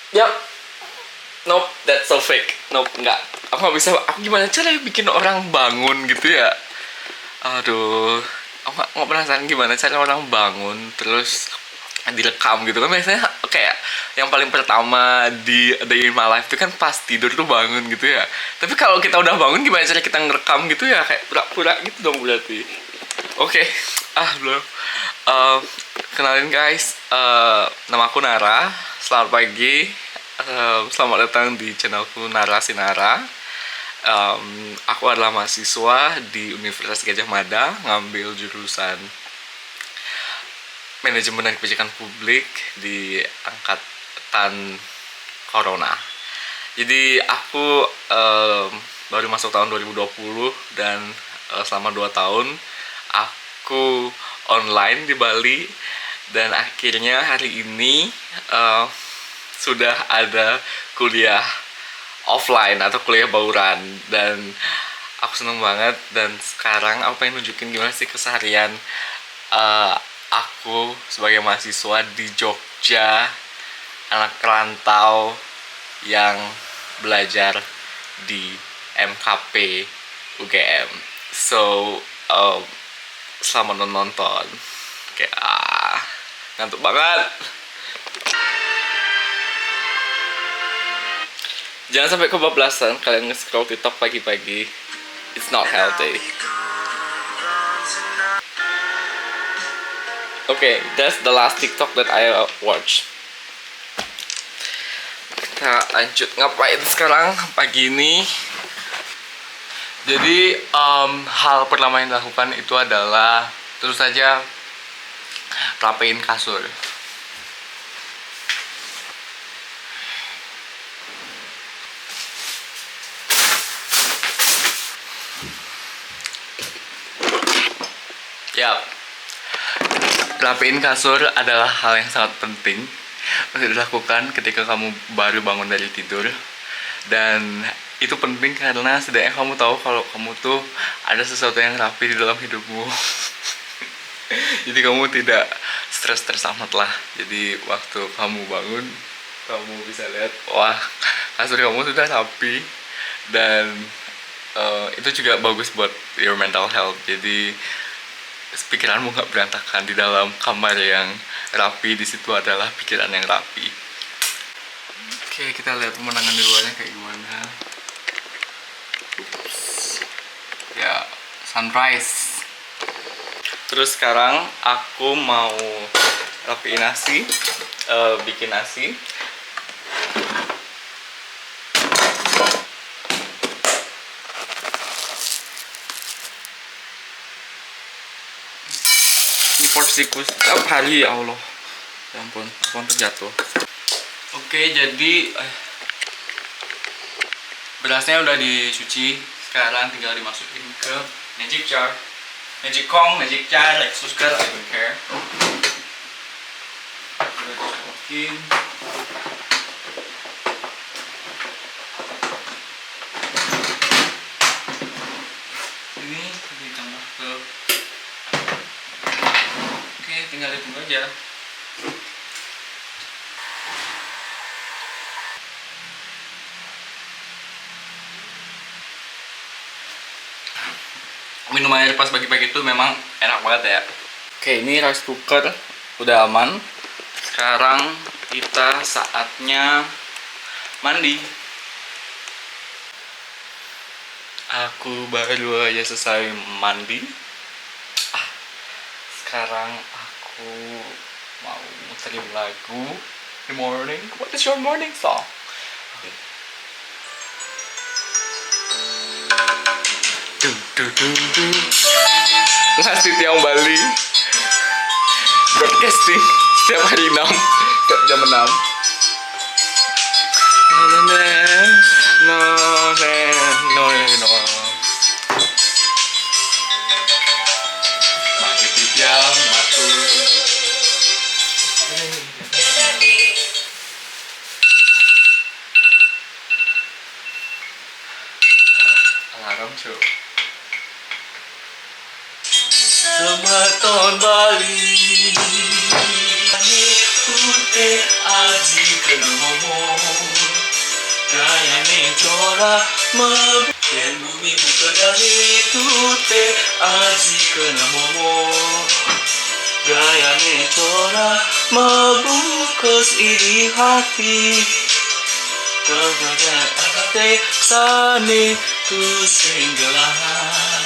Yap. Nope, that's so fake. Nope, enggak. Aku nggak bisa. Aku gimana caranya bikin orang bangun gitu ya? Aduh, aku nggak penasaran gimana cara orang bangun terus direkam gitu kan. Biasanya kayak yang paling pertama di Day in My Life itu kan pas tidur tuh bangun gitu ya. Tapi kalau kita udah bangun gimana cara kita ngerekam gitu ya? Kayak pura-pura gitu dong berarti. Oke, belum. Eh, Kenalin guys, nama aku Nara. Selamat pagi. Selamat datang di channelku Nara Sinara. Aku adalah mahasiswa di Universitas Gadjah Mada, ngambil jurusan Manajemen dan Kebijakan Publik di angkatan Corona. Jadi aku baru masuk tahun 2020 dan selama 2 tahun aku online di Bali, dan akhirnya hari ini sudah ada kuliah offline atau kuliah bauran, dan aku seneng banget. Dan sekarang aku pengen nunjukin gimana sih keseharian aku sebagai mahasiswa di Jogja, anak rantau yang belajar di MKP UGM. So selamat nonton. Kayak ngantuk banget. Jangan sampai kebablasan kalian nge-scroll TikTok pagi-pagi. It's not healthy. Okay, that's the last TikTok that I watched. Kita lanjut ngapain sekarang pagi ini. Jadi hal pertama yang dilakukan itu adalah terus saja rapiin kasur. Yap, rapiin kasur adalah hal yang sangat penting untuk dilakukan ketika kamu baru bangun dari tidur. Dan itu penting karena setidaknya kamu tahu kalau kamu tuh ada sesuatu yang rapi di dalam hidupmu. Jadi kamu tidak stres amat lah. Jadi waktu kamu bangun, kamu bisa lihat, wah, kasur kamu sudah rapi. Dan itu juga bagus buat your mental health. Jadi pikiranmu nggak berantakan di dalam kamar yang rapi. Di situ adalah pikiran yang rapi. Oke, kita lihat pemandangan di luarnya kayak gimana. Ya, sunrise. Terus sekarang aku mau rapiin nasi, bikin nasi. Ini porsiku setiap hari, ya Allah. Ya ampun, aku terjatuh. Oke, jadi berasnya udah dicuci. Sekarang tinggal dimasukin ke magic jar. Magic Kong, magic jar, like subscribe, I don't care. Udah dimasukin. Ini ditambah ke. Oke, tinggal ditunggu aja. Minum air pas pagi-pagi itu memang enak banget ya. Oke, ini rice cooker udah aman. Sekarang kita saatnya mandi. Aku baru aja selesai mandi. Sekarang aku mau muterin lagu The Morning. What is your morning song? Ngasih Tiang Bali broadcasting setiap hari 6, setiap jam 6. Masih Tiang Matu. Alarm cuy. Sematon Bali Ute aji kelomo chora yen bumi buka dari tute aji kena momo gayane chora membungkus iri hati kepada ate sani tu singgelahan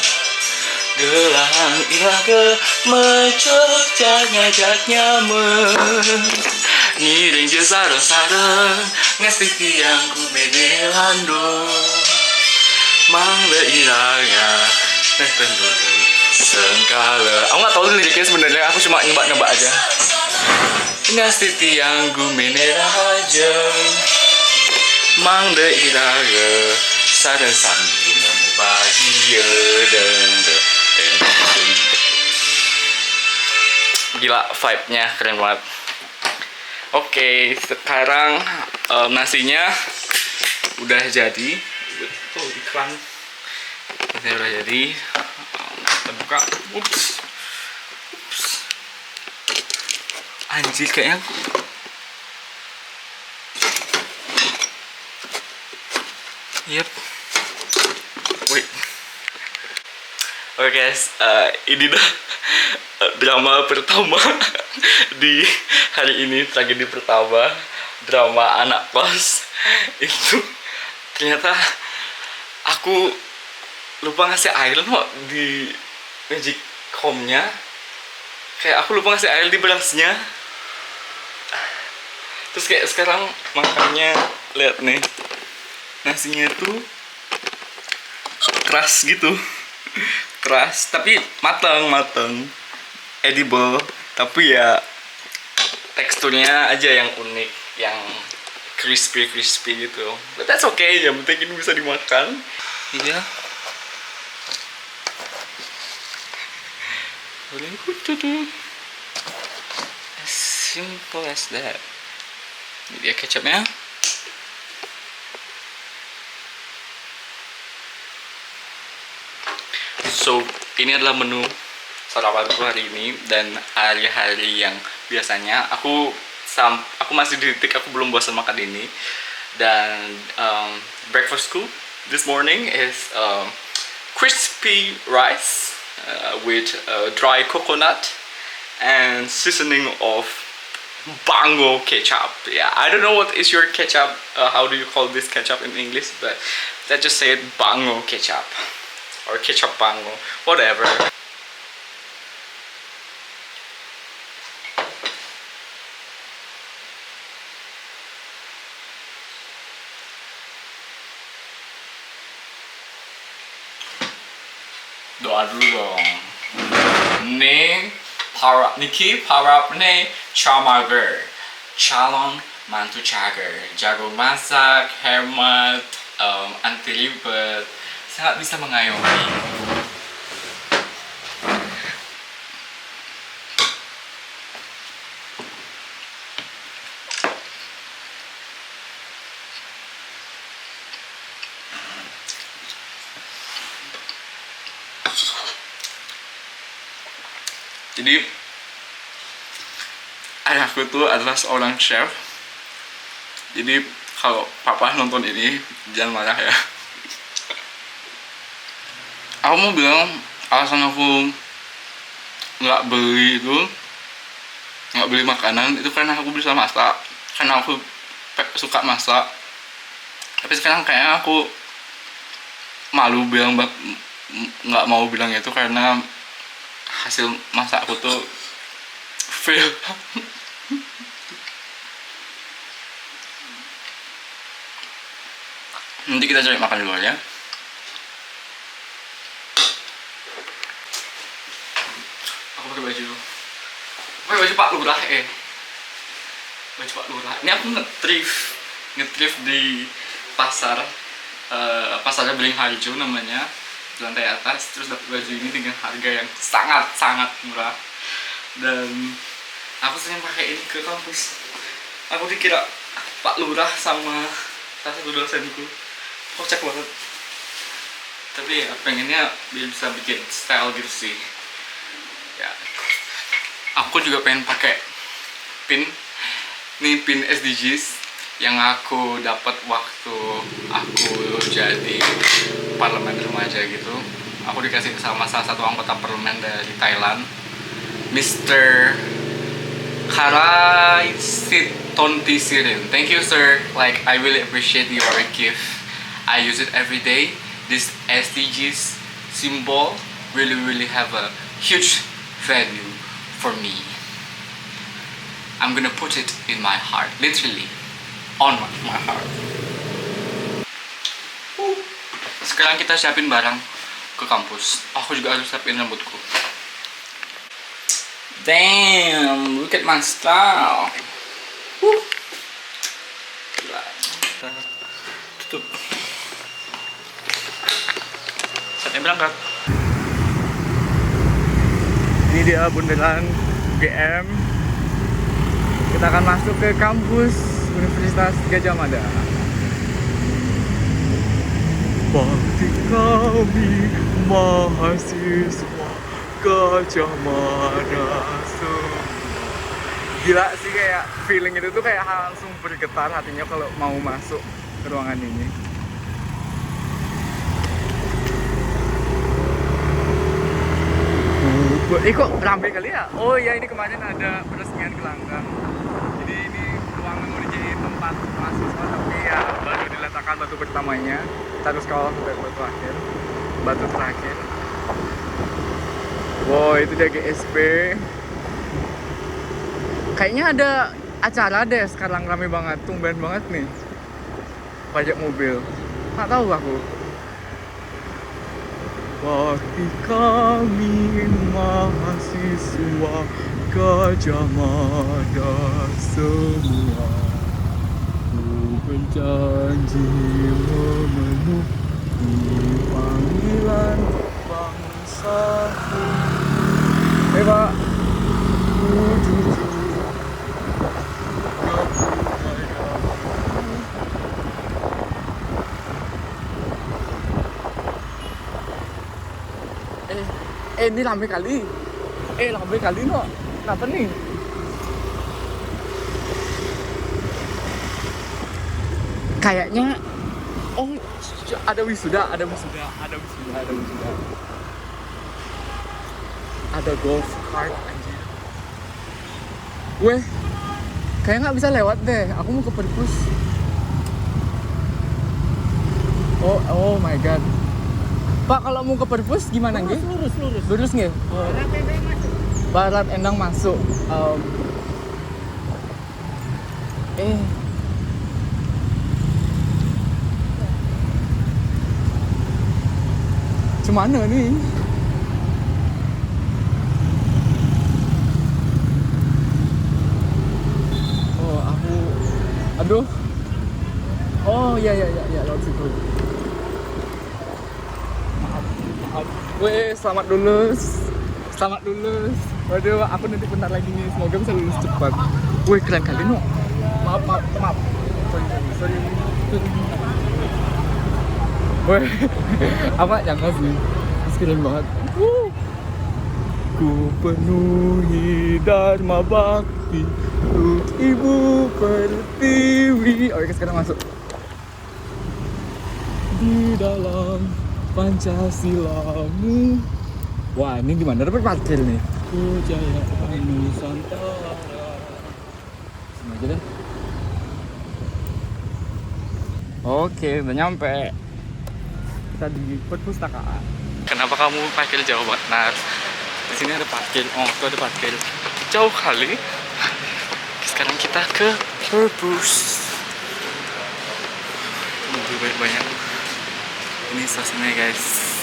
gelang ilaga mencok ngajak nyaman ngiring je sarang ngesti tiang ku menelando mangga ilaga tentu sengkala aku nggak tahu liriknya sebenarnya aku cuma nebak aja ngesti tiang ku menelaja mangga ilaga sarang sambil bahagia gila vibe-nya keren banget. Oke, sekarang nasinya udah jadi. Tuh iklan nasinya udah jadi. Kita buka. Ups. Anjir kayaknya yep. Wait. Oke guys, ini dah drama pertama di hari ini, tragedi pertama, drama anak kos. Itu ternyata aku lupa ngasih air loh di magic home-nya. Kayak aku lupa ngasih air di berasnya. Terus kayak sekarang makannya, lihat nih, nasinya tuh keras gitu. Keras tapi matang edible, tapi ya teksturnya aja yang unik, yang crispy gitu. But that's okay, yang penting ini bisa dimakan. Iya. As simple as that. Ini dia kecapnya. So, ini adalah menu sarapanku hari ini, dan hari-hari yang biasanya aku masih di titik aku belum bosan makan ini. Dan breakfastku this morning is crispy rice with dry coconut and seasoning of Bango ketchup. Yeah, I don't know what is your ketchup, how do you call this ketchup in English, but let's just say it Bango ketchup. Or ketchup bango, whatever. Doa dulu dong. Niki para nih Chamager, calon mantu cager, jago masak, hemat, anti ribet, sangat bisa mengayomi. Jadi ayahku tuh adalah seorang chef. Jadi kalau papa nonton ini jangan marah ya. Aku mau bilang alasan aku nggak beli makanan itu karena aku bisa masak, karena aku suka masak. Tapi sekarang kayaknya aku malu bilang nggak mau bilang itu karena hasil masak aku tuh fail. Nanti kita cari makan di luar ya. Aku pakai baju Pak Lurah baju Pak Lurah. Ini aku nge-thrift di pasar Beringharjo namanya, di lantai atas. Terus dapat baju ini dengan harga yang sangat murah, dan aku sering pakai ini ke kampus. Aku dikira Pak Lurah sama salah satu dosenku, kocak banget. Tapi ya pengennya biar bisa bikin style gitu sih ya. Aku juga pengen pakai pin, nih pin SDGs yang aku dapat waktu aku jadi parlemen remaja gitu. Aku dikasih sama salah satu anggota parlemen dari Thailand, Mr. Karaisitonti. Thank you, sir. Like, I really appreciate your gift. I use it every day. This SDGs symbol really have a huge value for me. I'm gonna put it in my heart, literally on my heart. Sekarang kita siapin barang ke kampus. Aku juga harus siapin rambutku. Damn, look at my style. Gila. Tutup. Saatnya berangkat. Ini dia bundaran UGM. Kita akan masuk ke kampus Universitas Gadjah Mada. Bakti kami mahasiswa Gadjah Mada semua. Gila sih, kayak feeling itu tuh kayak langsung bergetar hatinya kalau mau masuk ke ruangan ini. Kok ramai kali ya? Oh ya, ini kemarin ada peresmian gelanggang. Jadi ini ruangan mau dijadiin tempat mahasiswa, tapi ya baru diletakkan batu pertamanya. Kita harus kawal sampai batu terakhir. Wow, itu dia GSP. Kayaknya ada acara deh sekarang, rame banget, tumben banget nih. Pajak mobil. Nggak tahu aku. Bakti kami mahasiswa Gadjah Mada semua, ku berjanji memenuhi panggilan bangsaku. Pak, jujur ini lambe kali. Lambe kali no. Kenapa nih? Kayaknya ada wisuda. Ada golf cart anjir. Weh, kayak nggak bisa lewat deh. Aku mau ke perpus. Oh my god. Pak, kalau mau ke perpus gimana nggih? Lurus nggih? Oh. Barat Endang masuk. Cemana nih? Aduh. Oh ya, lewat situ. Maaf. Weh, selamat lulus. Waduh, aku nanti bentar lagi nih. Semoga bisa lulus cepat. Wih, keren kali no. Maaf. Sorry. Wih, apa nyangka sih. Keren banget. Ku penuhi dharma bakti untuk Ibu Pertiwi. Oke, sekarang masuk. Di dalam Pancasilamu. Wah, ini gimana? Dapat parkir nih. Jaya Nusantara. Sini aja deh. Oke, udah nyampe. Kita di perpustakaan. Kenapa kamu parkir jauh banget? Nah, di sini ada parkir. Oh, tuh ada parkir. Jauh kali. Sekarang kita ke perpus. Mobil banyak. Ini suasananya, guys.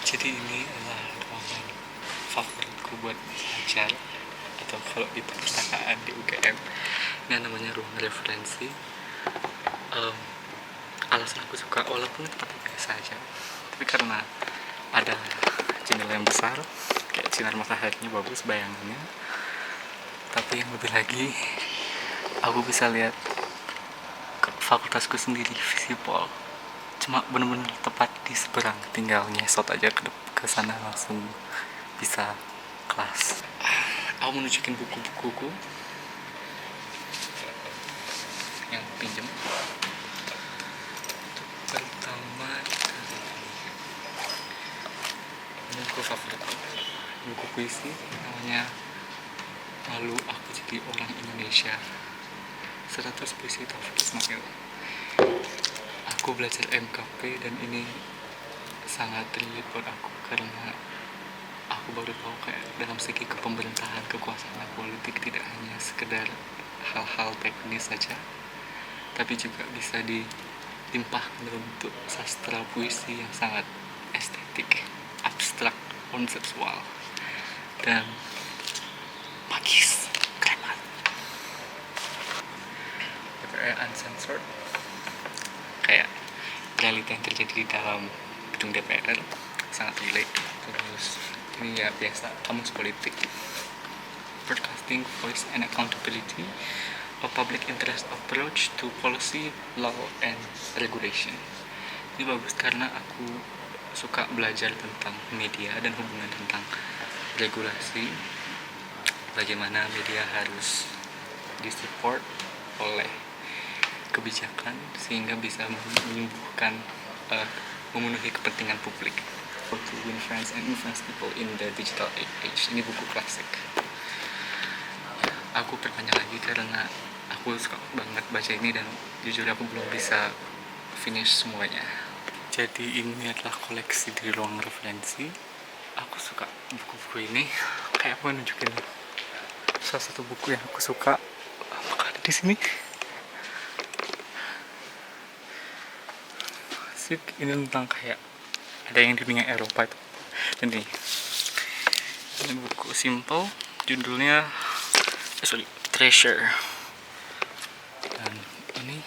Jadi ini adalah ruangan favoritku buat belajar, atau kalau di perpustakaan di UGM ini namanya ruang referensi. Alasan aku suka, walaupun tempat biasa aja, tapi karena ada jendela yang besar, kayak sinar mataharinya bagus bayangannya. Tapi yang lebih lagi, aku bisa lihat ke fakultasku sendiri, Visipol. Cuma bener-bener tepat di seberang, tinggal nyesot aja ke sana langsung bisa kelas. Aku mau nunjukin buku-bukuku yang pinjem. Pertama ini buku favorit, buku puisi namanya Malu Aku Jadi Orang Indonesia, 100 puisi Taufik Ismail. Aku belajar MKP dan ini sangat relate buat aku karena aku baru tahu kayak dalam segi kepemerintahan, kekuasaan politik tidak hanya sekedar hal-hal teknis saja, tapi juga bisa ditimpahkan dalam bentuk sastra puisi yang sangat estetik, abstrak, konseptual, dan magis, keren banget. DPR Uncensored, kayak realita yang terjadi di dalam gedung DPR, sangat relate. Terus ini ya biasa, kamus politik, broadcasting, voice and accountability, a public interest approach to policy, law, and regulation. Ini bagus karena aku suka belajar tentang media dan hubungan tentang regulasi, bagaimana media harus disupport oleh kebijakan sehingga bisa memenuhi kepentingan publik. To win friends and influence people in the digital age. Ini buku klasik. Aku bertanya lagi karena aku suka banget baca ini dan jujur aku belum bisa finish semuanya. Jadi ini adalah koleksi di ruang referensi. Aku suka buku-buku ini. Kayak aku nunjukin salah satu buku yang aku suka. Apakah ada di sini? Sip, ini tentang kayak ada yang di dunia Eropa itu. Dan ini buku simple, judulnya Treasure. Dan ini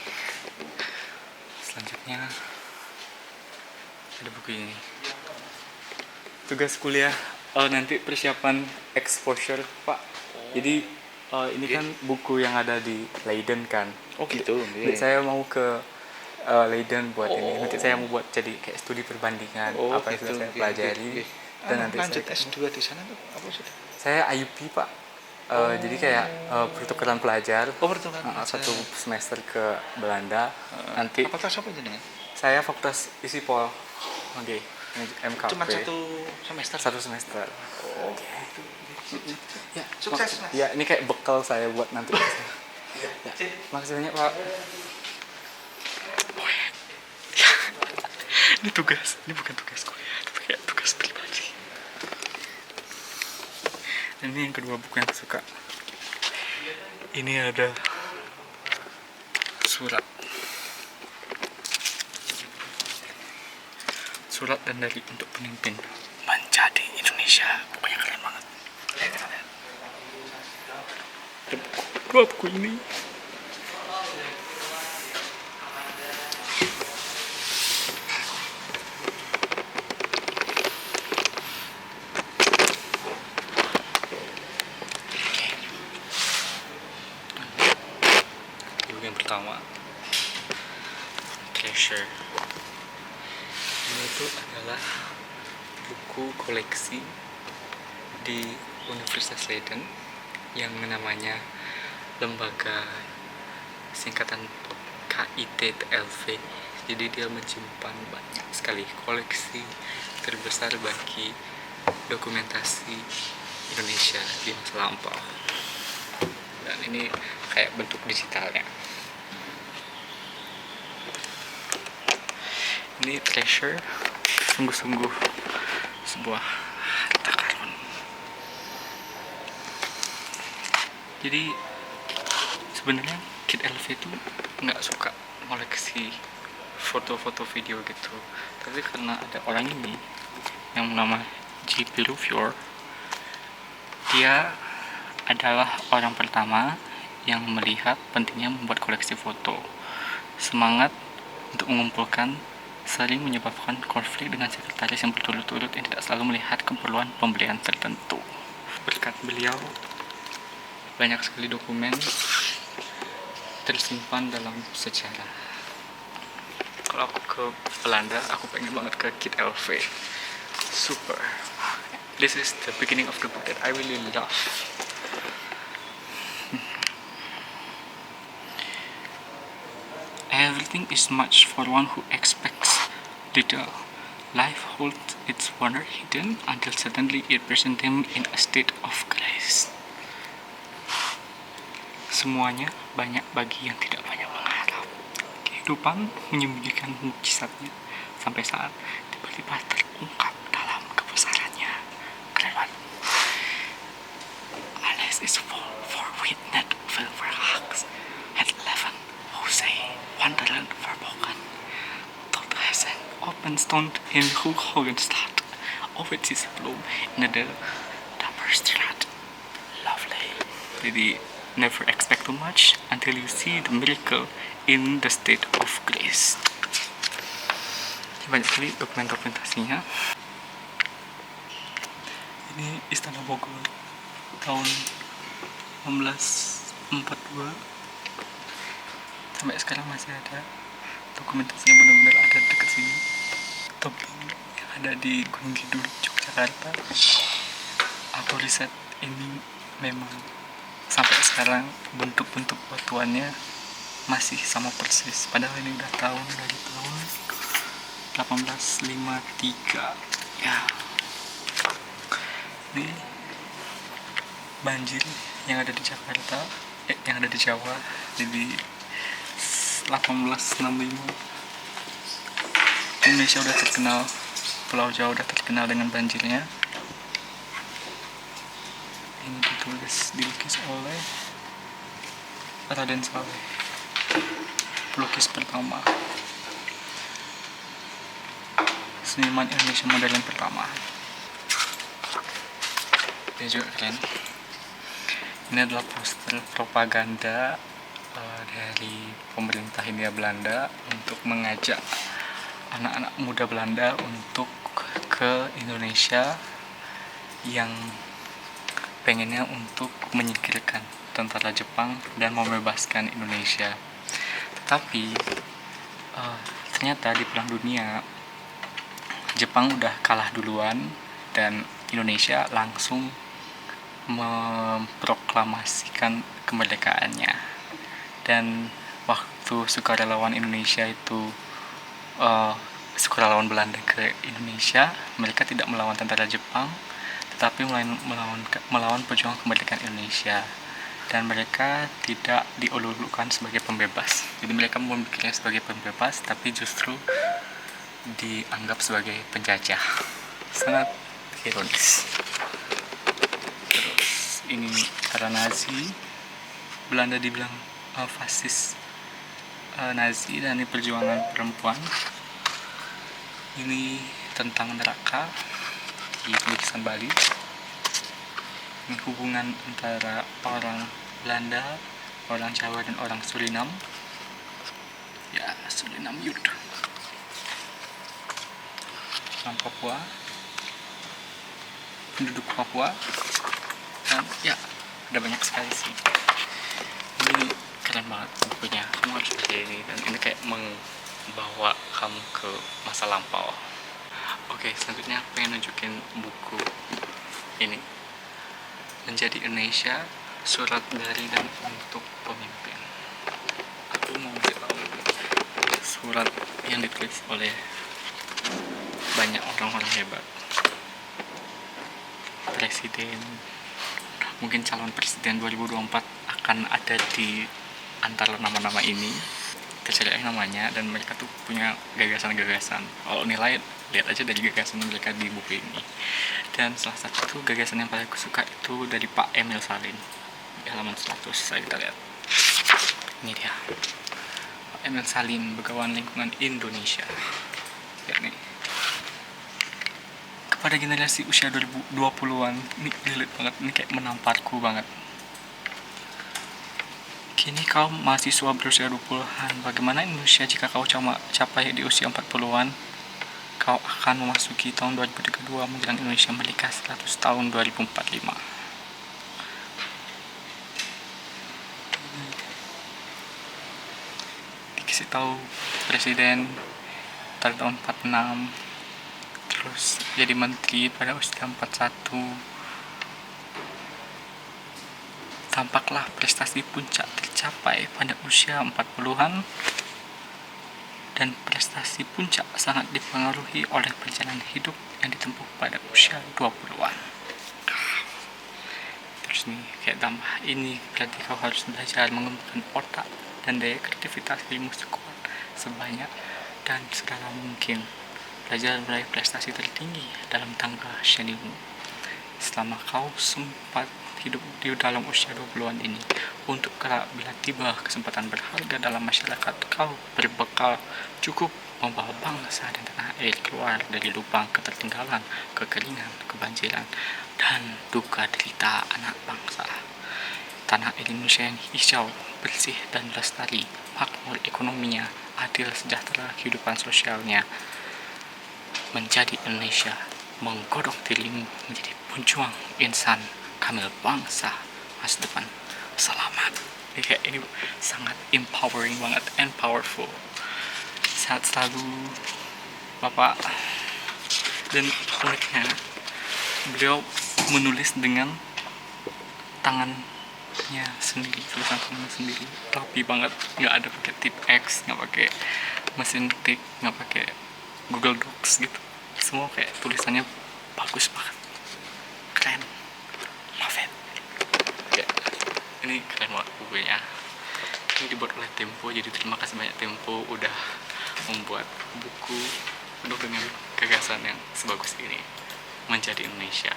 selanjutnya ada buku ini, tugas kuliah nanti persiapan exposure Pak. Jadi ini kan buku yang ada di Leiden kan. Oh gitu. Jadi saya mau ke Leiden buat ini. Nanti saya mau buat jadi kayak studi perbandingan apa yang sudah saya pelajari. Dan nanti lanjut saya S2 di sana tuh apa sih? saya IUP Pak. Jadi kayak pertukaran pelajar. Pertukaran satu semester ke Belanda. Nanti Fakultas apa jenenge? saya fakultas Visipol. Oke, MKP. Cuma satu semester. Satu semester. Ya, Sukses, Mas. Ya, ini kayak bekal saya buat nanti. Ya, makasih banyak Pak. Ini tugas, ini bukan tugas kuliah, tapi kayak tugas pribadi. Dan ini yang kedua buku yang aku suka. Ini ada surat dan dari untuk pemimpin menjadi Indonesia. Pokoknya keren banget. Ada dua buku ini. Yang pertama, Treasure. Ini itu adalah buku koleksi di Universitas Leiden yang namanya lembaga singkatan KITTLV. Jadi dia menyimpan banyak sekali koleksi terbesar bagi dokumentasi Indonesia di masa lampau. Dan ini kayak bentuk digitalnya. Ini Treasure, sungguh-sungguh sebuah harta karun. Jadi sebenarnya KITLV itu nggak suka koleksi foto-foto video gitu, tapi karena ada orang ini yang bernama J.P. Rufior, dia adalah orang pertama yang melihat pentingnya membuat koleksi foto. Semangat untuk mengumpulkan sering menyebabkan konflik dengan sekretaris yang berturut-turut yang tidak selalu melihat keperluan pembelian tertentu. Berkat beliau, banyak sekali dokumen tersimpan dalam sejarah. kalau aku ke Belanda, aku pengen banget ke Kid LV. Super. This is the beginning of the book that I really love. Everything is much for one who expects little. Life holds its wonder hidden until suddenly it presents him in a state of grace. Semuanya banyak bagi yang tidak banyak mengharap. Kehidupan menyembunyikan mukjizatnya sampai saat tiba-tiba terungkap dalam kebesarannya. Keren banget. Alles is full for witness Wilverhags at 11 who say wonderland verbogen. Tot Hessen open stond in Hooghogenstad. Of it is bloom in the Dapperstraat. Lovely. Jadi never expect too much until you see the miracle in the state of grace. Banyak sekali dokumentasinya. Ini Istana Bogor tahun 1942. Sampai sekarang masih ada dokumentasinya, benar-benar ada dekat sini. Tebing yang ada di Gunung Kidul, Yogyakarta. Aku riset ini memang sampai sekarang bentuk-bentuk batuannya masih sama persis, padahal ini udah dari tahun 1853 ya. Ini banjir yang ada di Jakarta, yang ada di Jawa, jadi 1865 Indonesia udah terkenal, Pulau Jawa udah terkenal dengan banjirnya. Ini dilukis oleh Raden Saleh, pelukis pertama, seniman Indonesia modern pertama. Dia juga keren. Ini adalah poster propaganda dari pemerintah Hindia Belanda untuk mengajak anak-anak muda Belanda untuk ke Indonesia yang pengennya untuk menyingkirkan tentara Jepang dan membebaskan Indonesia. Tetapi ternyata di Perang Dunia Jepang udah kalah duluan dan Indonesia langsung memproklamasikan kemerdekaannya. Dan waktu sukarelawan Indonesia itu sukarelawan Belanda ke Indonesia, mereka tidak melawan tentara Jepang, tetapi melawan pejuang kemerdekaan Indonesia, dan mereka tidak dielulukan sebagai pembebas. Jadi mereka memikirnya sebagai pembebas, tapi justru dianggap sebagai penjajah. Sangat ironis. Terus ini era Nazi, Belanda dibilang fasis Nazi, dan ini perjuangan perempuan. Ini tentang neraka di lukisan Bali. Ini hubungan antara orang Belanda, orang Jawa, dan orang Surinam. Ya, Surinam Youth. Orang Papua, penduduk Papua, dan ya, ada banyak sekali sih. Ini keren banget bukunya, kamu harus baca ini, dan ini kayak membawa kamu ke masa lampau. Oke, selanjutnya aku pengen nunjukin buku ini, Menjadi Indonesia, Surat dari dan untuk Pemimpin. Aku mau tahu surat yang ditulis oleh banyak orang-orang hebat, presiden, mungkin calon presiden 2024 akan ada di antara nama-nama ini. Kita cari namanya, dan mereka tuh punya gagasan-gagasan. Kalau nilai, lihat aja dari gagasan mereka di buku ini. Dan salah satu gagasan yang paling aku suka itu dari Pak Emil Salim, di halaman 100. Kita lihat, ini dia Pak Emil Salim, Begawan Lingkungan Indonesia. Lihat nih, kepada generasi usia 2020-an, ini relate banget, ini kayak menamparku banget. Kini kau mahasiswa berusia 20-an, bagaimana Indonesia jika kau capai di usia 40-an? Kau akan memasuki tahun 2032 menjelang Indonesia merdeka 100 tahun 2045. Dikasih tahu presiden pada tahun 46, terus jadi menteri pada usia 41. Tampaklah prestasi puncak tercapai pada usia 40-an, dan prestasi puncak sangat dipengaruhi oleh perjalanan hidup yang ditempuh pada usia 20-an. Terus nih, kayak tambah ini berarti kau harus belajar mengembangkan otak dan daya kreativitas dirimu sekuat, sebanyak dan segala mungkin. Belajar meraih prestasi tertinggi dalam tangga senimu. Selama kau sempat hidup di dalam usia 20-an ini, untuk kelak bila tiba kesempatan berharga dalam masyarakat, kau berbekal cukup membawa bangsa dan tanah air keluar dari lubang ketertinggalan, kekeringan, kebanjiran, dan duka derita anak bangsa. Tanah air Indonesia yang hijau, bersih, dan lestari, makmur ekonominya, adil, sejahtera kehidupan sosialnya, menjadi Indonesia, menggodok dirimu menjadi pejuang insan kamil bangsa masa depan. Selamat. Ini sangat empowering banget and powerful. Sehat selalu Bapak. Dan uniknya, beliau menulis dengan tangannya sendiri, tulisan tangannya sendiri, rapi banget, nggak ada pakai tip X, nggak pakai mesin ketik, nggak pakai Google Docs gitu. Semua kayak tulisannya bagus banget, keren, love it. Kayak, ini keren banget bukunya. Ini dibuat oleh Tempo, jadi terima kasih banyak Tempo udah membuat buku penuh dengan gagasan yang sebagus ini, menjadi Indonesia.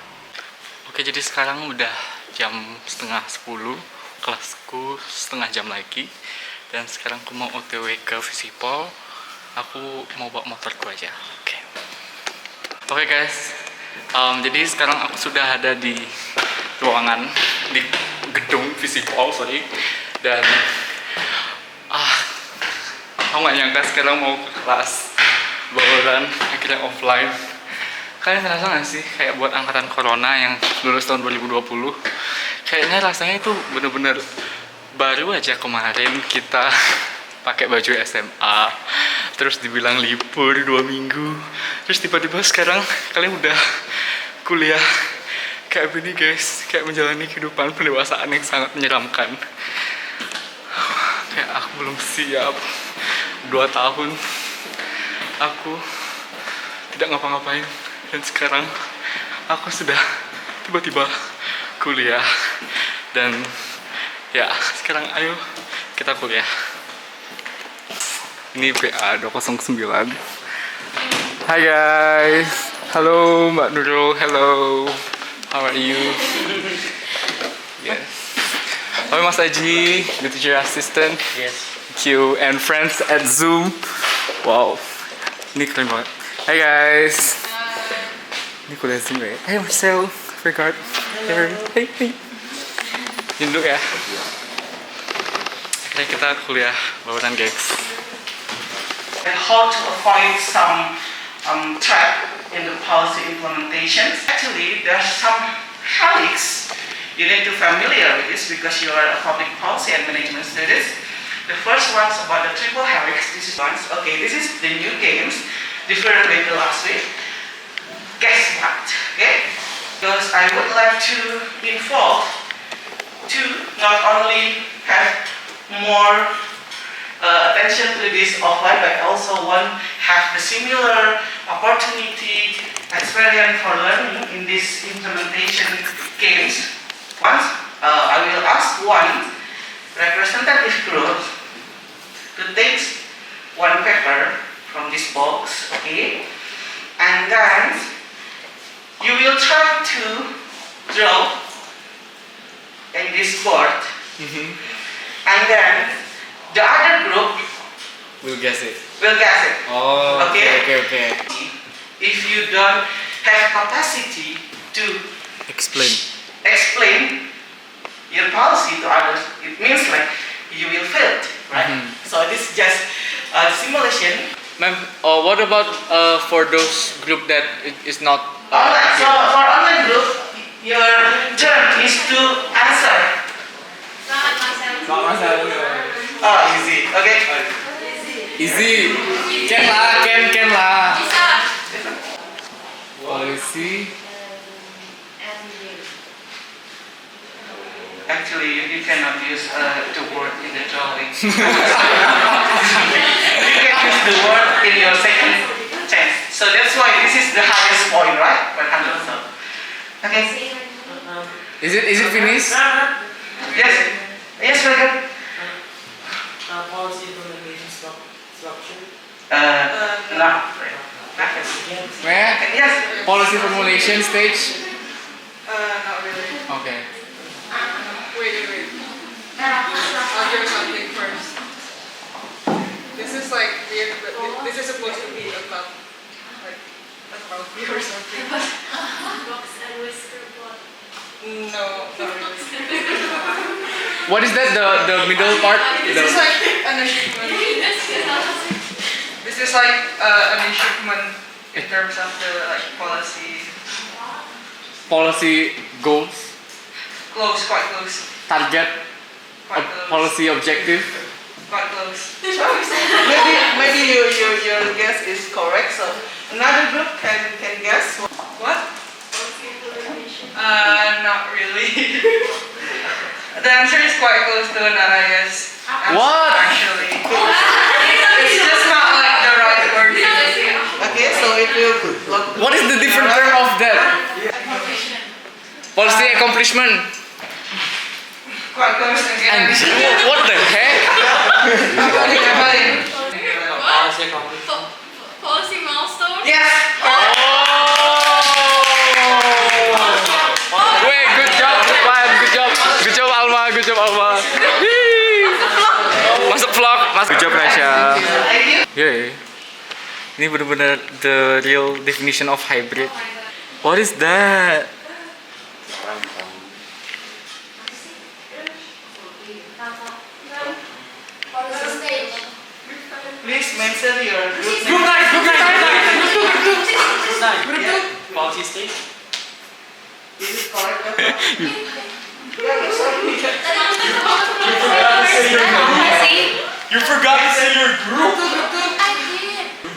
Oke, jadi sekarang udah jam 9:30, kelasku setengah jam lagi, dan sekarang aku mau OTW ke Visipol. Aku mau bawa motorku aja. Oke guys, jadi sekarang aku sudah ada di ruangan di gedung Visipol, dan aku nggak nyangka sekarang mau ke kelas bauran, akhirnya offline. Kalian ngerasa nggak sih kayak buat angkatan corona yang lulus tahun 2020, kayaknya rasanya itu bener-bener baru aja kemarin kita pakai baju SMA, terus dibilang libur 2 minggu, terus tiba-tiba sekarang kalian udah kuliah kayak begini guys, kayak menjalani kehidupan pendewasaan yang sangat menyeramkan. Kayak aku belum siap. 2 tahun aku tidak ngapa-ngapain, dan sekarang aku sudah tiba-tiba kuliah. Dan ya, sekarang ayo kita kuliah. Ini BA 209. Hai guys, halo Mbak Nurul, hello, how are you? Yes. Halo Mas Aji, the teacher assistant. Yes. Thank you, and friends at Zoom. Wow, ini keren banget. Hai guys. Ini kuliah Zoom ya. Hey Marcel, Regard. Hey. Ini dulu ya. Akhirnya kita kuliah bauran guys. And how to avoid some trap in the policy implementation. Actually, there's some helix you need to familiar with this because you are a public policy and management studies. The first one's about the triple helix. This is ones. Okay, this is the new games, different with the last week. Guess what? Okay, because I would like to involve to not only have more attention to this offline, but also one have the similar opportunity, experience for learning in this implementation games. Once I will ask one representative group to take one paper from this box, okay, and then you will try to draw in this board, and then the other group We'll guess it. will guess it. Oh, Okay. okay. If you don't have capacity to explain your policy to others, it means like you will fail, right? So this is just a simulation. Ma'am, what about for those group that is not Online. So for online group, your turn is to answer. Oh, easy. Okay. easy? Can lah. policy. Actually, you cannot use the word in the drawing. You can use the word in your second chance. So that's why this is the highest point, right? 100. Okay. Is it finished? Yes. Yes, very good. Policy implementation structure. No. Where? Yes. Policy formulation stage. Not really. Okay. Wait. I'll do something first. This is like weird, but this is supposed to be about like me or something. No, not really. What is that? The middle part? This is like an achievement. This is like an achievement in terms of the like policy. Policy goals, Quite close. target, Quite close. policy objective. Quite close. Maybe your guess is correct. So another group can guess. What? Not really. The answer is quite close to another guess. What? Actually. It's just not like the right word. Okay, so it will look. What is the different term of that? Policy accomplishment. Quite close again. What the heck? Policy milestone? Yes. Wait, good job, Depan. Good job, Alma. Hii. Masuk vlog, Good job, Rasha. Yeah. Ini benar-benar the real definition of hybrid. What is that? Please mention your group name. Policy state. Is it correct? You forgot to say your group.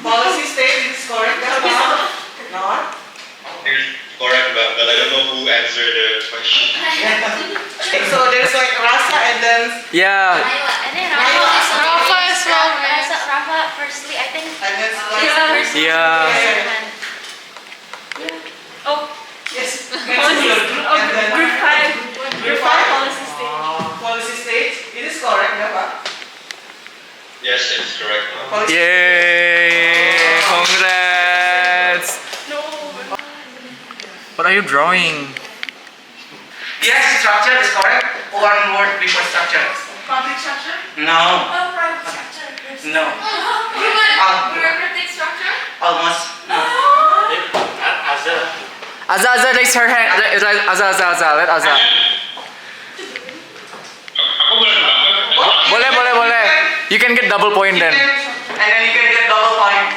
Policy state is correct. Not. You're correct, but I don't know who answered the question. So there's like Rasa and then Yeah. I think Rafa as well. Rafa firstly, I think. and then Yeah. Oh, yes. Mention your group and then group 5. Group 5 policy stage. policy state. It is correct, ya Pak? Yes, it's correct. Policy Yay! Congrats! No. What are you drawing? Yes, structure is correct. One word before structure. Conflict structure? No. Oh, private structure. No. Bureaucratic structure? Almost. No. Azza, raise her hand. Azza, let Azza. Boleh. You can get double point then. And then you can get double point.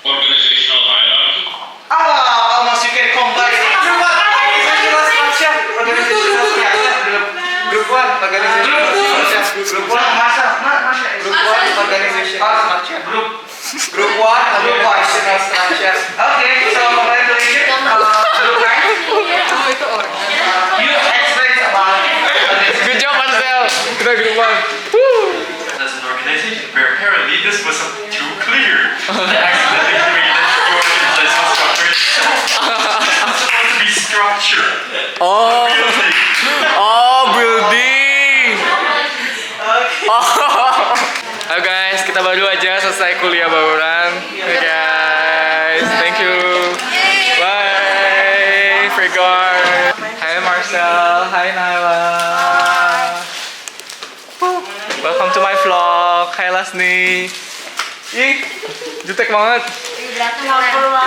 Organizational hierarchy. Almost you can combine. Organizational structure. Organizational structure. Group 1 organizational structure. Group 1 masa. Group 1 organizational structure. Group 1 organizational structure. Okay, so congratulations. Group 9. You explain about Good job, Marcel. Kita group 1. As an organization, where apparently this was too clear. I accidentally created the organizational structure itself. It's supposed to be structure. Oh, Building. building. Halo guys, kita baru aja selesai kuliah bauran. Hey guys, thank you. Bye, Frigor. Hai Marcel, hai Naila. Welcome to my vlog. Hai Lasni. Ih, jutek banget.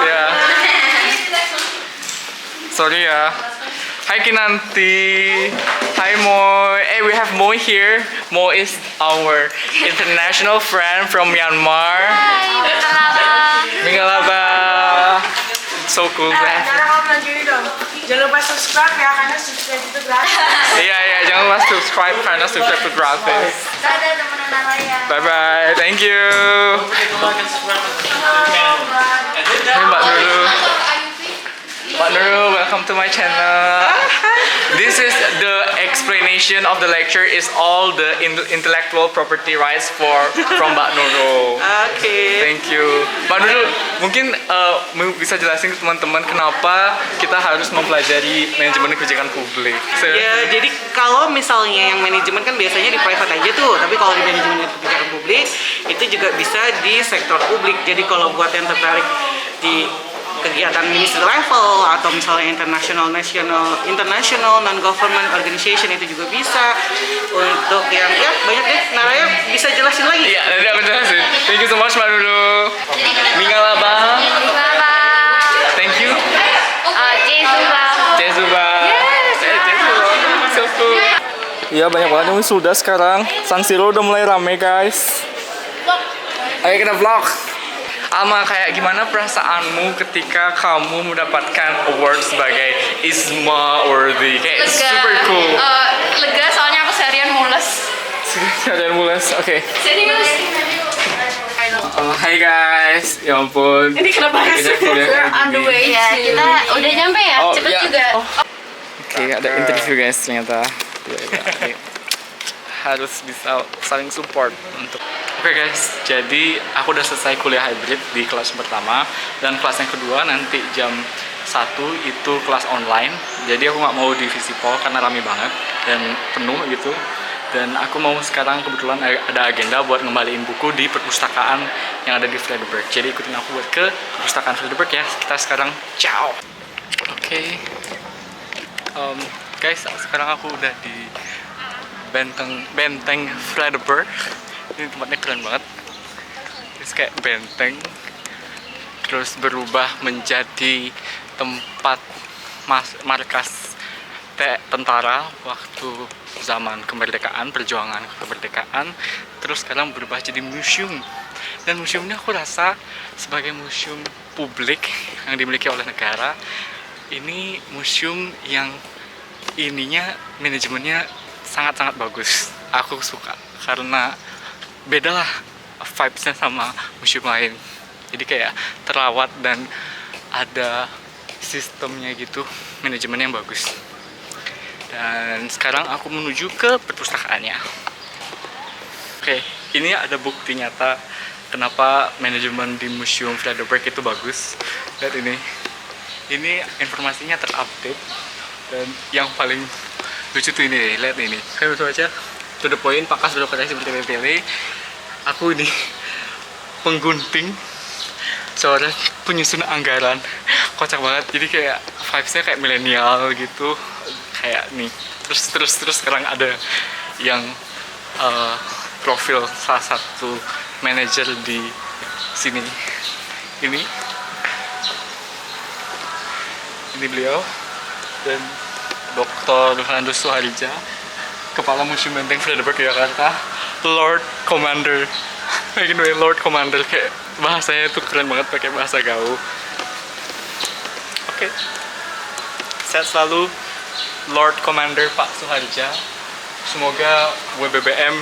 Ya. Sorry ya. Hai Kinanti. Hi Moy. Hey, we have Moy here. Moy is our international friend from Myanmar. Mingalaba. So cool to have you. Jangan lupa subscribe ya, karena subscribe itu gratis. Iya, jangan lupa subscribe karena subscribe itu gratis. Dadah teman-teman ya. Bye bye. Thank you. Don't forget to like and subscribe. And hit to my channel. This is the explanation of the lecture is all the intellectual property rights from Mbak Nurul. Oke. Thank you. Mbak Nurul, mungkin bisa jelasin ke teman-teman kenapa kita harus mempelajari manajemen kebijakan publik. Ya, jadi kalau misalnya yang manajemen kan biasanya di private aja tuh, tapi kalau di manajemen kebijakan publik itu juga bisa di sektor publik. Jadi kalau buat yang tertarik di kegiatan ministry level atau misalnya international non government organization itu juga bisa. Untuk yang ya banyak deh, Naraya bisa jelasin lagi. Iya, nanti aku jelasin. Thank you so much Mbak Nurul. Mingalaba. Thank you. Jesuba. So cool. Iya, banyak banget yang sudah sekarang. San Siro udah mulai rame guys. Ayo kita vlog. Alma, kayak gimana perasaanmu ketika kamu mendapatkan award sebagai ISMA Worthy? Kayak super cool. Lega soalnya aku seharian mules. Kalian mules, oke. Serius? Hai guys, ya ampun. Ini kenapa Kita kuliah On the way. Ya, kita udah nyampe ya. Oh, Cepet iya. juga. Oke, ada interview guys ternyata. Harus bisa saling support untuk. Oke guys, jadi aku udah selesai kuliah hybrid di kelas pertama dan kelas yang kedua nanti jam 1 itu kelas online. Jadi aku nggak mau di Visipol karena rame banget dan penuh gitu. Dan aku mau sekarang kebetulan ada agenda buat ngembaliin buku di perpustakaan yang ada di Frederiksberg. Jadi ikutin aku buat ke perpustakaan Frederiksberg ya. Kita sekarang ciao. Oke. Guys, sekarang aku udah di benteng Frederiksberg. Ini tempatnya keren banget. Ini kayak benteng terus berubah menjadi tempat markas tentara waktu zaman kemerdekaan, perjuangan kemerdekaan. Terus sekarang berubah jadi museum. Dan museumnya aku rasa sebagai museum publik yang dimiliki oleh negara. Ini museum yang ininya manajemennya sangat-sangat bagus. Aku suka karena beda lah vibes-nya sama museum lain. Jadi kayak terawat dan ada sistemnya gitu, manajemennya yang bagus. Dan sekarang aku menuju ke perpustakaannya. Oke, ini ada bukti nyata kenapa manajemen di Museum Frederiksberg itu bagus. Lihat ini. Ini informasinya terupdate. Dan yang paling lucu tuh ini, lihat ini. Kayak betul aja. To the point, pakas birokrasi bertele-tele. Aku ini penggunting seorang penyusun anggaran. Kocak banget. Jadi kayak vibes-nya kayak milenial gitu. Kayak nih. Terus sekarang ada yang profil salah satu manajer di sini. Ini beliau dan Dr. Fernando Suharija, Kepala Museum Benteng Frederiksberg Jakarta, Lord Commander. Kayak Lord Commander, kayak bahasanya tuh keren banget pakai bahasa gaul. Oke. Sehat selalu Lord Commander Pak Suharija. Semoga WBBM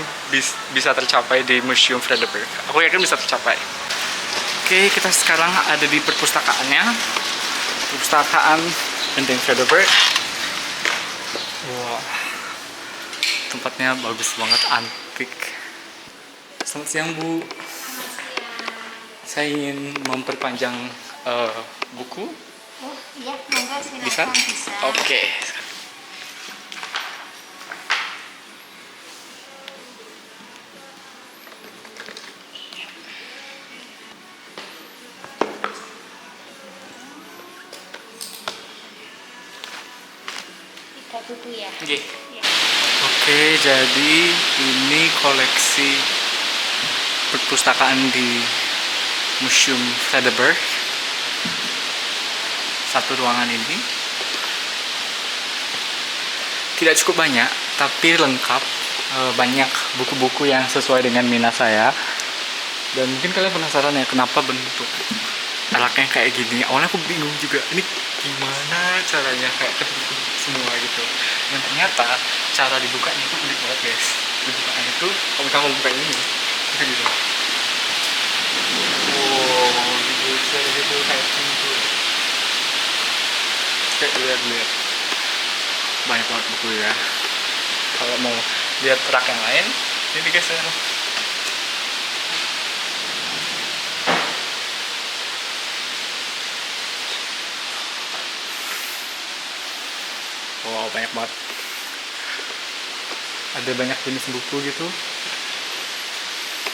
bisa tercapai di Museum Frederiksberg. Aku yakin bisa tercapai. Oke, kita sekarang ada di perpustakaannya. Perpustakaan Benteng Frederiksberg. Wow. Tempatnya bagus banget, antik. Selamat siang, Bu. Saya ingin memperpanjang buku. Oh, iya, monggo silakan. Bisa? Bisa. Oke. Kita buku ya. Oke. Oke, jadi ini koleksi perpustakaan di Museum Frederiksberg. Satu ruangan ini tidak cukup banyak, tapi lengkap. Banyak buku-buku yang sesuai dengan minat saya. Dan mungkin kalian penasaran ya kenapa bentuk raknya kayak gini. Awalnya aku bingung juga, ini gimana caranya kayak ketutup semua gitu. Dan ternyata cara dibukanya itu unik banget guys. Dibukanya itu, kalau kamu buka ini itu gitu. Wow, gitu kayak pintu. Kayak lihat banyak banget buku ya. Kalau mau lihat rak yang lain, ini digeser. Wow, banyak banget. Ada banyak jenis buku gitu.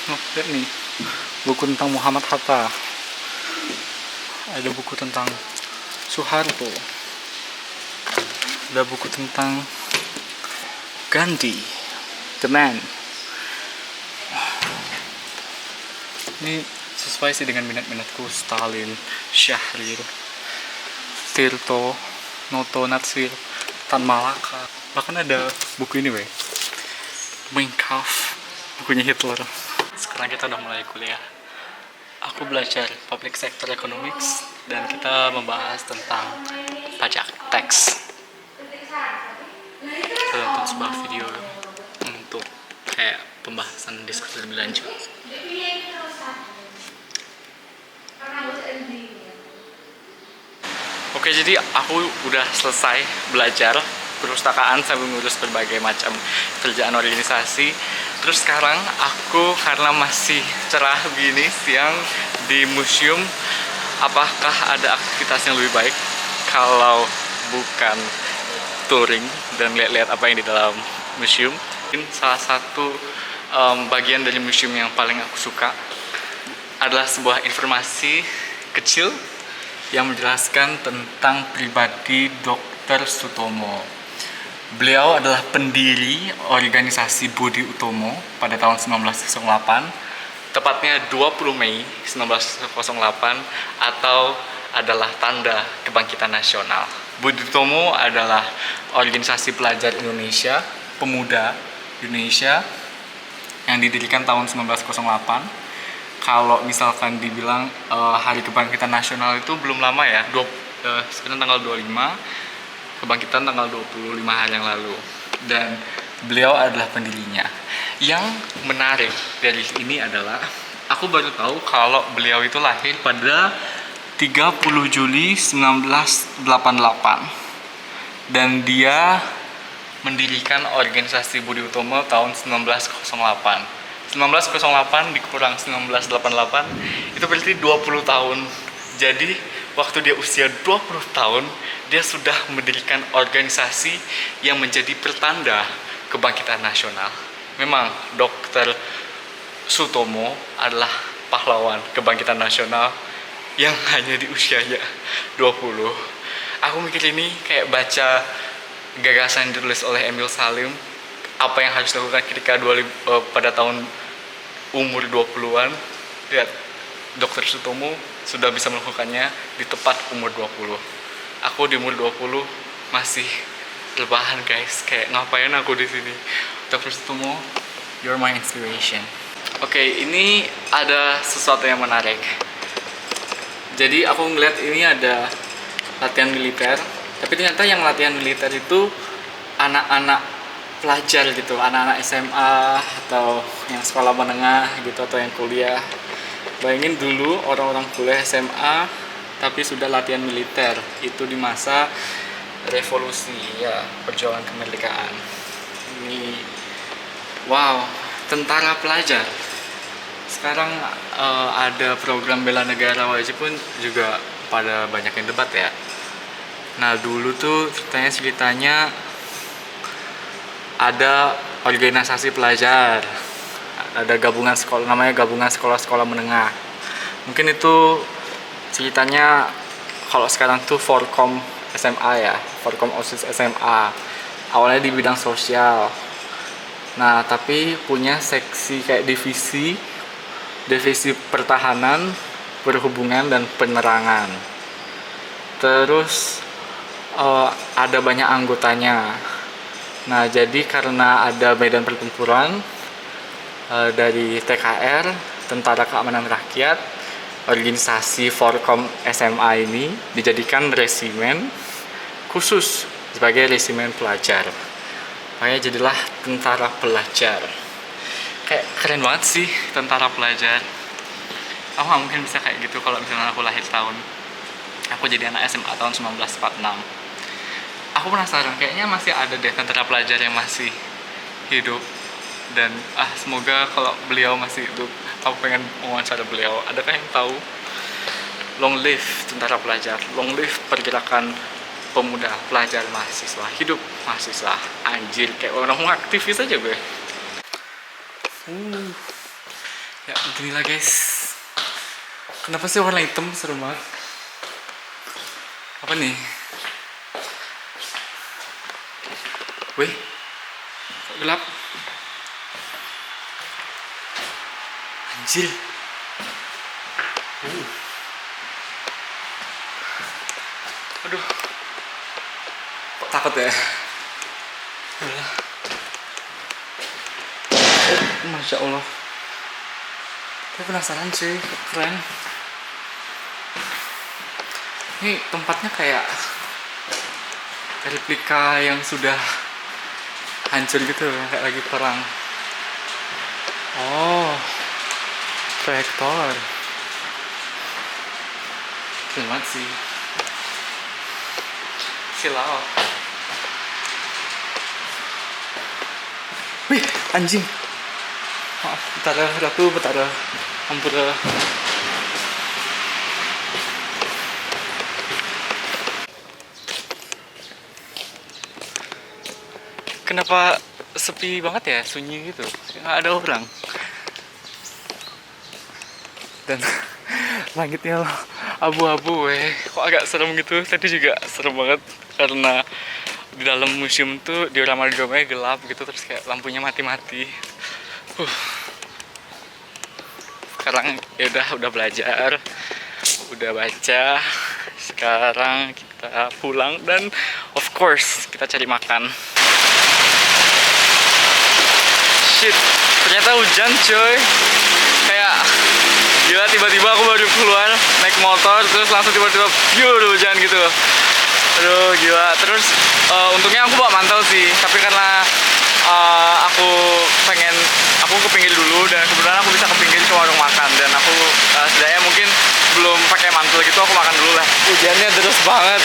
Oh, lihat nih, buku tentang Muhammad Hatta. Ada buku tentang Soeharto. Ada buku tentang Gandhi, the man. Ini sesuai sih dengan minat-minatku. Stalin, Syahrir, Tirto, Noto, Natsir, Tan Malaka. Bahkan ada buku ini, Mein Kampf, bukunya Hitler. Sekarang kita udah mulai kuliah. Aku belajar Public Sector Economics dan kita membahas tentang pajak, tax. Kita nonton sebuah video untuk kayak pembahasan diskusi lebih lanjut. Oke, jadi aku udah selesai belajar perpustakaan sambil ngurus berbagai macam kerjaan organisasi. Terus sekarang aku karena masih cerah begini siang di museum, apakah ada aktivitas yang lebih baik kalau bukan touring dan lihat-lihat apa yang di dalam museum? Mungkin salah satu bagian dari museum yang paling aku suka adalah sebuah informasi kecil yang menjelaskan tentang pribadi Dr. Sutomo. Beliau adalah pendiri organisasi Budi Utomo pada tahun 1908, tepatnya 20 Mei 1908, atau adalah tanda kebangkitan nasional. Budi Utomo adalah organisasi pelajar Indonesia, pemuda Indonesia yang didirikan tahun 1908. Kalau misalkan dibilang hari kebangkitan nasional itu belum lama ya, sekarang tanggal 25, kebangkitan tanggal 25 hari yang lalu, dan beliau adalah pendirinya. Yang menarik dari ini adalah aku baru tahu kalau beliau itu lahir pada 30 Juli 1988 dan dia mendirikan organisasi Budi Utomo tahun 1908. 1908 dikurang 1988 itu berarti 20 tahun. Jadi waktu dia usia 20 tahun, dia sudah mendirikan organisasi yang menjadi pertanda kebangkitan nasional. Memang Dr. Sutomo adalah pahlawan kebangkitan nasional yang hanya di usianya 20. Aku mikir ini kayak baca gagasan yang ditulis oleh Emil Salim, apa yang harus dilakukan ketika pada tahun umur 20-an. Lihat, Dr. Sutomo sudah bisa melakukannya di tepat umur 20. Aku di umur 20 masih rebahan, guys. Kayak ngapain aku di sini? Dr. Sutomo, you're my inspiration. Oke, ini ada sesuatu yang menarik. Jadi aku ngeliat ini ada latihan militer, tapi ternyata yang latihan militer itu anak-anak pelajar gitu, anak-anak SMA atau yang sekolah menengah gitu, atau yang kuliah. Bayangin dulu orang-orang kuliah SMA tapi sudah latihan militer, itu di masa revolusi ya, perjuangan kemerdekaan. Ini wow, tentara pelajar. Sekarang ada program bela negara wajib pun juga pada banyak yang debat ya. Nah dulu tuh ceritanya ada organisasi pelajar, ada gabungan sekolah, namanya gabungan sekolah-sekolah menengah. Mungkin itu ceritanya kalau sekarang tuh Forkom SMA ya, Forkom OSIS SMA. Awalnya di bidang sosial. Nah, tapi punya seksi kayak divisi pertahanan, perhubungan, dan penerangan. Terus ada banyak anggotanya. Nah, jadi karena ada medan pertempuran dari TKR, Tentara Keamanan Rakyat, organisasi Forkom SMA ini dijadikan resimen khusus sebagai resimen pelajar. Makanya jadilah tentara pelajar. Kayak keren banget sih, tentara pelajar. Aku nggak mungkin bisa kayak gitu kalau misalnya aku lahir tahun. Aku jadi anak SMA tahun 1946. aku penasaran, kayaknya masih ada deh tentara pelajar yang masih hidup. Dan semoga kalau beliau masih hidup, aku pengen wawancara beliau. Adakah yang tahu? Long live tentara pelajar, long live pergerakan pemuda, pelajar, mahasiswa, hidup mahasiswa. Anjir, kayak orang aktivis aja gue. Ya beginilah guys. Kenapa sih warna hitam, serem banget. Apa nih? Wih, kok gelap? Anjir. Aduh, kok takut ya? Yalah. Masya Allah. Tapi penasaran cuy, keren. Ini tempatnya kayak replika yang sudah hancur gitu, kayak lagi perang. Oh, proyektor. Keren banget sih. Silau. Wih, anjing. Maaf, betara ratu, betara hampura. Kenapa sepi banget ya, sunyi gitu, nggak ada orang. Dan langitnya abu-abu, kok agak serem gitu. Tadi juga serem banget karena di dalam museum tuh diorama-dioramanya gelap gitu, terus kayak lampunya mati-mati. Sekarang ya udah belajar, udah baca. Sekarang kita pulang dan of course kita cari makan. Shit, ternyata hujan coy. Kayak gila, tiba-tiba aku baru keluar naik motor terus langsung tiba-tiba pure hujan gitu. Aduh gila. Terus untungnya aku bawa mantel sih, tapi karena aku ke pinggir dulu dan kebetulan aku bisa ke pinggir ke warung makan, dan aku setidaknya mungkin belum pakai mantel gitu, aku makan dulu lah. Hujannya deras banget.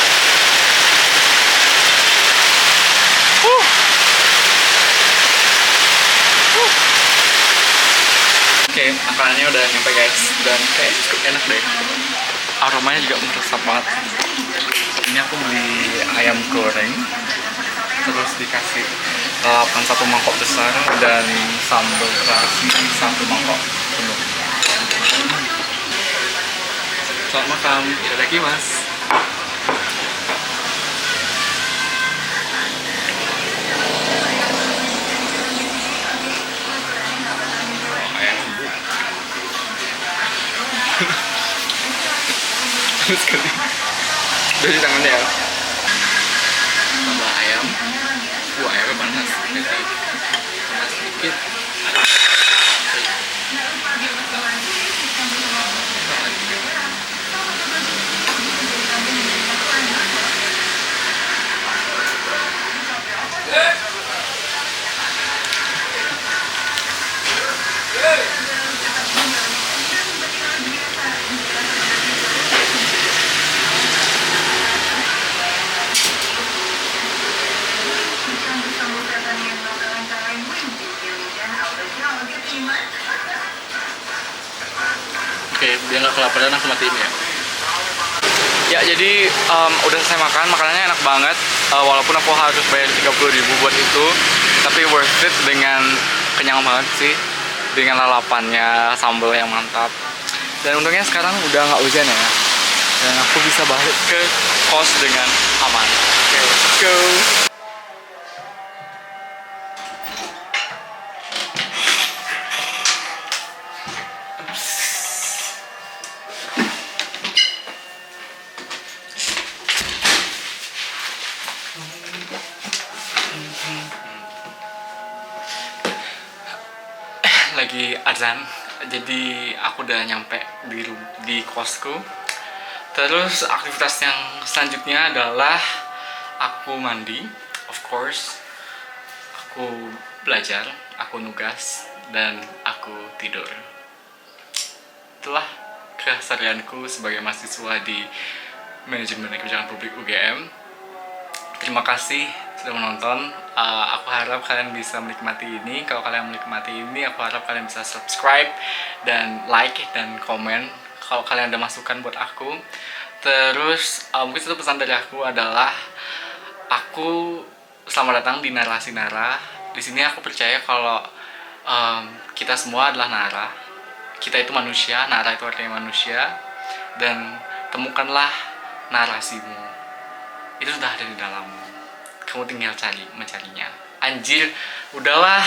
Oke, makanannya udah nyampe guys, dan kayaknya cukup enak deh. Aromanya juga meresap banget. Ini aku beli ayam goreng, terus dikasih lalapan 1 mangkok besar dan sambal terasi 1 mangkok penuh. Selamat makan, itadakimasu. Sekali dari tangannya ya. Tambah ayam. Ayamnya panas. Jadi tambah sedikit. Oke, biar nggak kelaparan aku matiin ya. Ya jadi udah selesai makan, makanannya enak banget. Walaupun aku harus bayar 30.000 buat itu, tapi worth it dengan kenyang banget sih. Dengan lalapannya, sambal yang mantap. Dan untungnya sekarang udah nggak hujan ya. Dan aku bisa balik ke kos dengan aman. Oke, let's go. Lagi azan, jadi aku udah nyampe di kosku. Terus aktivitas yang selanjutnya adalah aku mandi, of course, aku belajar, aku nugas, dan aku tidur. Itulah keseharianku sebagai mahasiswa di Manajemen Kebijakan Publik UGM. terima kasih sudah menonton. Aku harap kalian bisa menikmati ini. Kalau kalian menikmati ini, aku harap kalian bisa subscribe dan like dan komen kalau kalian ada masukan buat aku. Terus mungkin satu pesan dari aku adalah aku selamat datang di Narasi Nara. Di sini aku percaya kalau kita semua adalah Nara. Kita itu manusia, Nara itu artinya manusia. Dan temukanlah narasimu. Itu sudah ada di dalammu. Kamu tinggal mencarinya. Anjir, udahlah.